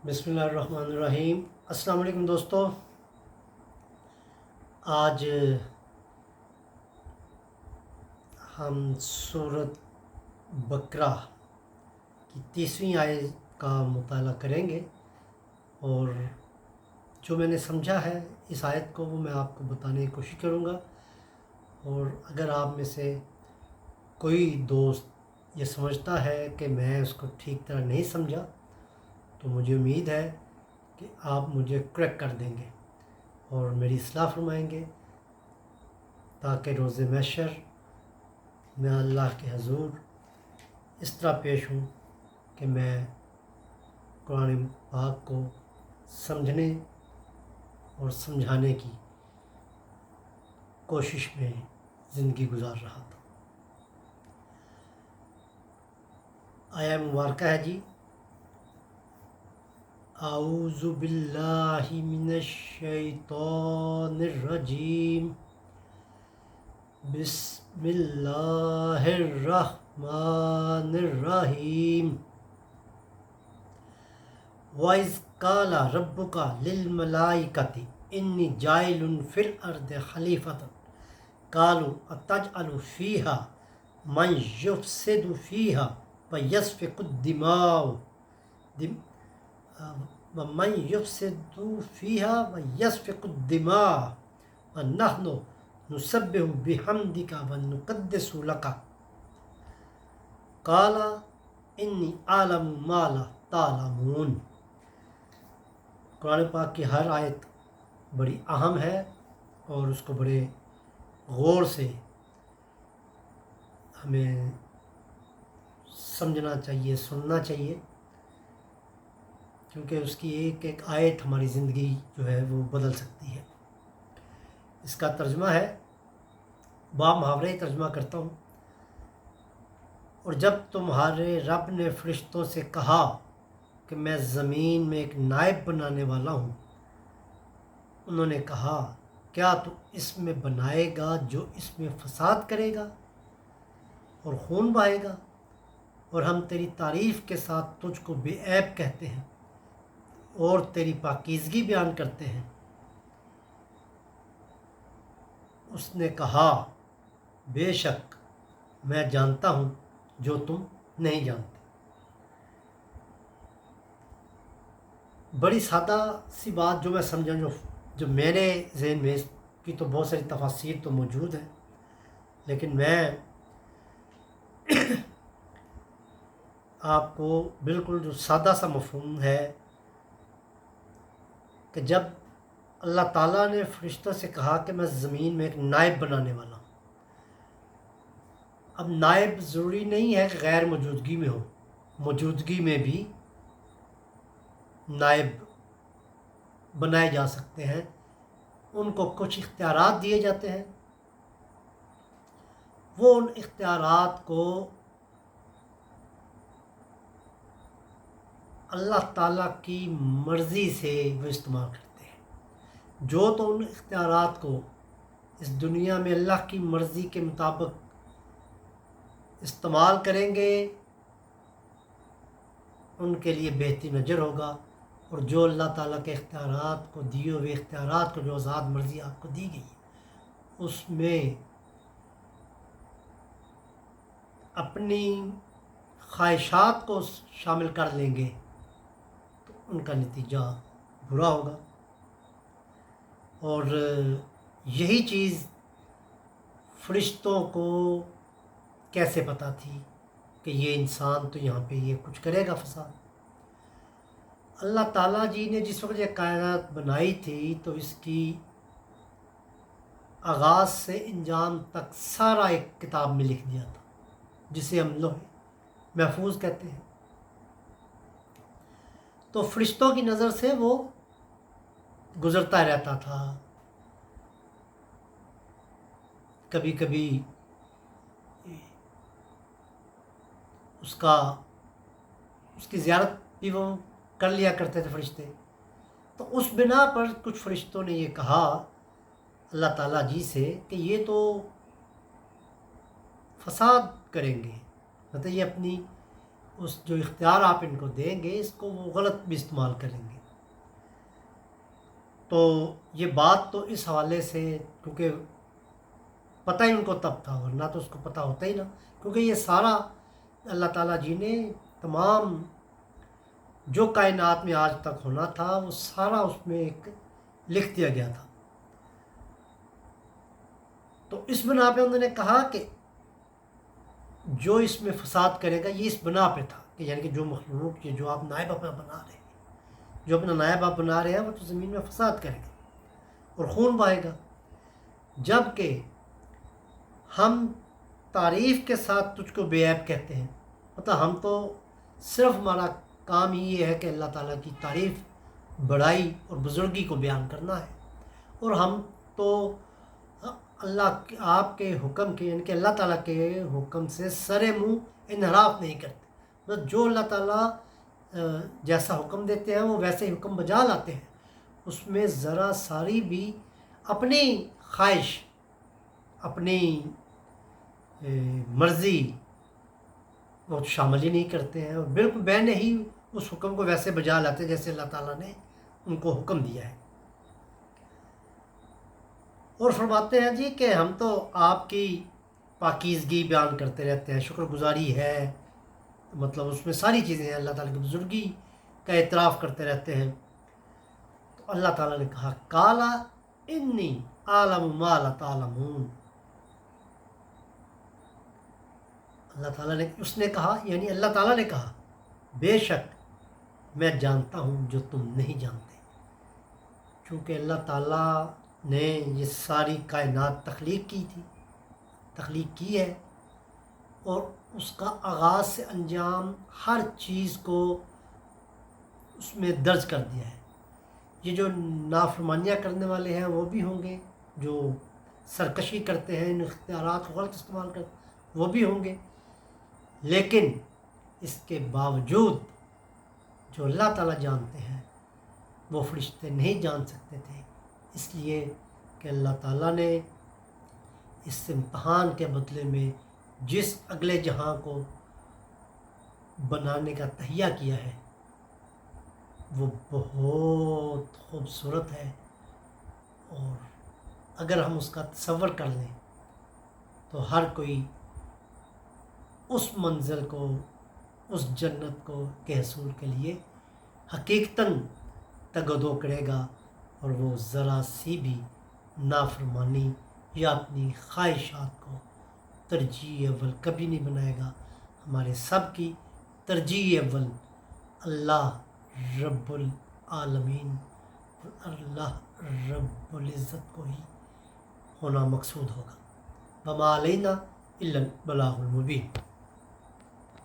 بسم اللہ الرحمن الرحیم۔ السلام علیکم دوستو، آج ہم سورۃ بقرہ کی 30ویں آیت کا مطالعہ کریں گے، اور جو میں نے سمجھا ہے اس آیت کو وہ میں آپ کو بتانے کی کوشش کروں گا، اور اگر آپ میں سے کوئی دوست یہ سمجھتا ہے کہ میں اس کو ٹھیک طرح نہیں سمجھا تو مجھے امید ہے کہ آپ مجھے کریکٹ کر دیں گے اور میری اصلاح فرمائیں گے، تاکہ روز محشر میں اللہ کے حضور اس طرح پیش ہوں کہ میں قرآن پاک کو سمجھنے اور سمجھانے کی کوشش میں زندگی گزار رہا تھا۔ آیہ مبارکہ ہے جی، اعوذ باللہ من الشیطان الرجیم، بسم اللہ الرحمن الرحیم۔ وَإِذْ قَالَ رَبُّكَ لِلْمَلَائِكَةِ إِنِّي جَاعِلٌ فِي الْأَرْضِ خَلِيفَةً قَالُوا أَتَجْعَلُ فِيهَا مَن يُفْسِدُ فِيهَا وَيَسْفِكُ الدِّمَاءَ وَمَن يُفْسِدُ فِيهَا وَيَسْفِكُ الدِّمَاءَ وَنَحْنُ نُسَبِّحُ بِحَمْدِكَ وَنُقَدِّسُ لَكَ قَالَ إِنِّي أَعْلَمُ مَا لَا تَعْلَمُونَ۔ قرآن پاک کی ہر آیت بڑی اہم ہے اور اس کو بڑے غور سے ہمیں سمجھنا چاہیے، سننا چاہیے، کیونکہ اس کی ایک ایک آیت ہماری زندگی جو ہے وہ بدل سکتی ہے۔ اس کا ترجمہ ہے، با محاورے ترجمہ کرتا ہوں۔ اور جب تمہارے رب نے فرشتوں سے کہا کہ میں زمین میں ایک نائب بنانے والا ہوں، انہوں نے کہا کیا تو اس میں بنائے گا جو اس میں فساد کرے گا اور خون بہائے گا، اور ہم تیری تعریف کے ساتھ تجھ کو بے عیب کہتے ہیں اور تیری پاکیزگی بیان کرتے ہیں۔ اس نے کہا بے شک میں جانتا ہوں جو تم نہیں جانتے۔ بڑی سادہ سی بات جو میں سمجھا، جو میرے ذہن میں، اس کی تو بہت ساری تفاسیر تو موجود ہیں، لیکن میں آپ کو بالکل جو سادہ سا مفہوم ہے کہ جب اللہ تعالیٰ نے فرشتوں سے کہا کہ میں زمین میں ایک نائب بنانے والا ہوں، اب نائب ضروری نہیں ہے کہ غیر موجودگی میں ہو، موجودگی میں بھی نائب بنائے جا سکتے ہیں۔ ان کو کچھ اختیارات دیے جاتے ہیں، وہ ان اختیارات کو اللہ تعالیٰ کی مرضی سے وہ استعمال کرتے ہیں۔ جو تو ان اختیارات کو اس دنیا میں اللہ کی مرضی کے مطابق استعمال کریں گے ان کے لیے بہترین اجر ہوگا، اور جو اللہ تعالیٰ کے اختیارات کو، دیے ہوئے اختیارات کو، جو آزاد مرضی آپ کو دی گئی ہے، اس میں اپنی خواہشات کو شامل کر لیں گے تو ان کا نتیجہ برا ہوگا۔ اور یہی چیز فرشتوں کو کیسے پتہ تھی کہ یہ انسان تو یہاں پہ یہ کچھ کرے گا فساد؟ اللہ تعالیٰ جی نے جس وقت یہ کائنات بنائی تھی تو اس کی آغاز سے انجام تک سارا ایک کتاب میں لکھ دیا تھا، جسے ہم لوح محفوظ کہتے ہیں۔ تو فرشتوں کی نظر سے وہ گزرتا رہتا تھا، کبھی کبھی اس کی زیارت بھی وہ کر لیا کرتے تھے فرشتے۔ تو اس بنا پر کچھ فرشتوں نے یہ کہا اللہ تعالیٰ جی سے کہ یہ تو فساد کریں گے، مطلب یہ اپنی اس جو اختیار آپ ان کو دیں گے اس کو وہ غلط بھی استعمال کریں گے۔ تو یہ بات تو اس حوالے سے، کیونکہ پتہ ہی ان کو تب تھا، ورنہ تو اس کو پتہ ہوتا ہی نہ، کیونکہ یہ سارا اللہ تعالیٰ جی نے تمام جو کائنات میں آج تک ہونا تھا وہ سارا اس میں ایک لکھ دیا گیا تھا۔ تو اس بنا پہ انہوں نے کہا کہ جو اس میں فساد کرے گا یہ اس بنا پہ تھا کہ یعنی کہ جو مخلوق، یہ جو آپ نائب اپنا بنا رہے ہیں، جو اپنا نائب آپ بنا رہے ہیں وہ تو زمین میں فساد کرے گا اور خون بہائے گا، جب کہ ہم تعریف کے ساتھ تجھ کو بے عیب کہتے ہیں۔ مطلب ہم تو صرف ہمارا کام ہی یہ ہے کہ اللہ تعالیٰ کی تعریف، بڑائی اور بزرگی کو بیان کرنا ہے، اور ہم تو اللہ آپ کے حکم کے یعنی کہ اللہ تعالیٰ کے حکم سے سرے منہ انحراف نہیں کرتے۔ بس جو اللہ تعالیٰ جیسا حکم دیتے ہیں وہ ویسے ہی حکم بجا لاتے ہیں، اس میں ذرا ساری بھی اپنی خواہش، اپنی مرضی وہ شامل ہی نہیں کرتے ہیں، اور بالکل بین ہی اس حکم کو ویسے بجا لاتے ہیں جیسے اللہ تعالیٰ نے ان کو حکم دیا ہے۔ اور فرماتے ہیں جی کہ ہم تو آپ کی پاکیزگی بیان کرتے رہتے ہیں، شکر گزاری ہے، مطلب اس میں ساری چیزیں ہیں، اللہ تعالیٰ کی بزرگی کا اعتراف کرتے رہتے ہیں۔ تو اللہ تعالیٰ نے کہا کالا انی اعلم ما لا تعلمون، اللہ تعالیٰ نے، اس نے کہا یعنی اللہ تعالیٰ نے کہا بے شک میں جانتا ہوں جو تم نہیں جانتے، چونکہ اللہ تعالیٰ نے یہ ساری کائنات تخلیق کی ہے، اور اس کا آغاز سے انجام ہر چیز کو اس میں درج کر دیا ہے۔ یہ جو نافرمانیاں کرنے والے ہیں وہ بھی ہوں گے، جو سرکشی کرتے ہیں، ان اختیارات کو غلط استعمال کرتے وہ بھی ہوں گے، لیکن اس کے باوجود جو اللہ تعالیٰ جانتے ہیں وہ فرشتے نہیں جان سکتے تھے، اس لیے کہ اللہ تعالیٰ نے اس امتحان کے بدلے میں جس اگلے جہاں کو بنانے کا تہیہ کیا ہے وہ بہت خوبصورت ہے، اور اگر ہم اس کا تصور کر لیں تو ہر کوئی اس منزل کو، اس جنت کو کے حصول کے لیے حقیقتاً تگ و دو کرے گا، اور وہ ذرا سی بھی نافرمانی یا اپنی خواہشات کو ترجیح اول کبھی نہیں بنائے گا۔ ہمارے سب کی ترجیح اول اللہ رب العالمین، اللہ رب العزت کو ہی ہونا مقصود ہوگا۔ وما علینا الا البلاغ المبین۔